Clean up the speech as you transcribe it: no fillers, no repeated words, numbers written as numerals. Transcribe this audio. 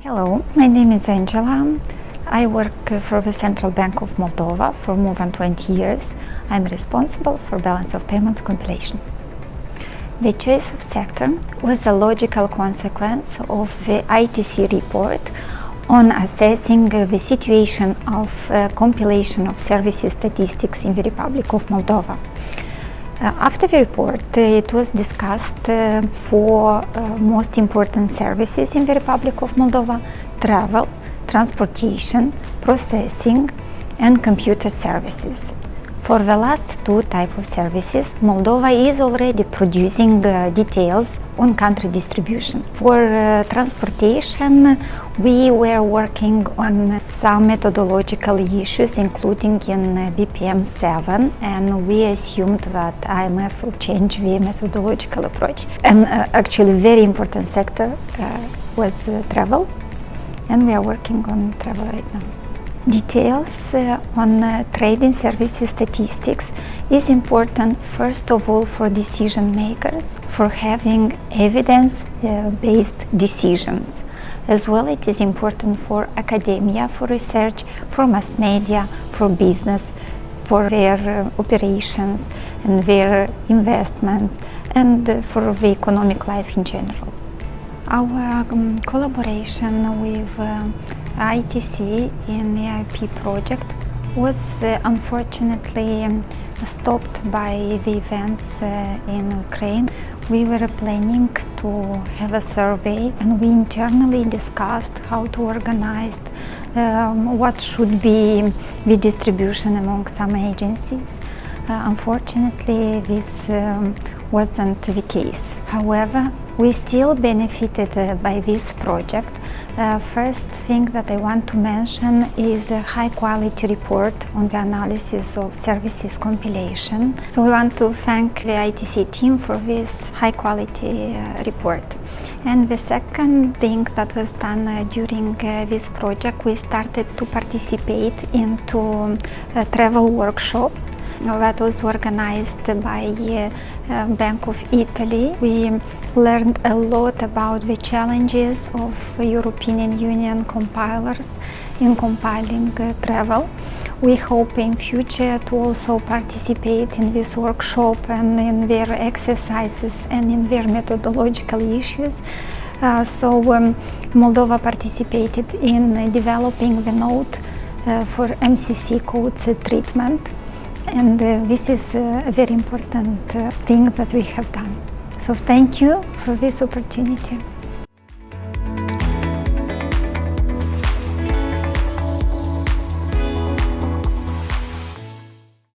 Hello, my name is Angela. I work for the Central Bank of Moldova for more than 20 years. I'm responsible for balance of payments compilation. The choice of sector was a logical consequence of the ITC report on assessing the situation of compilation of services statistics in the Republic of Moldova. After the report, it was discussed for most important services in the Republic of Moldova: travel, transportation, processing, and computer services. For the last two types of services, Moldova is already producing details on country distribution. For transportation, we were working on some methodological issues, including in BPM 7, and we assumed that IMF will change the methodological approach. And actually, very important sector was travel, and we are working on travel right now. Details on trading services statistics is important first of all for decision makers, for having evidence-based decisions. As well, it is important for academia, for research, for mass media, for business, for their operations and their investments, and for the economic life in general. Our collaboration with ITC in the EIP project was unfortunately stopped by the events in Ukraine. We were planning to have a survey, and we internally discussed how to organize what should be the distribution among some agencies. Unfortunately, this wasn't the case. However, we still benefited by this project. First thing that I want to mention is a high-quality report on the analysis of services compilation. So we want to thank the ITC team for this high-quality report. And the second thing that was done during this project, we started to participate into a travel workshop that was organized by Bank of Italy. We learned a lot about the challenges of European Union compilers in compiling travel. We hope in future to also participate in this workshop and in their exercises and in their methodological issues. Moldova participated in developing the note for MCC codes treatment. And this is a very important thing that we have done. So thank you for this opportunity.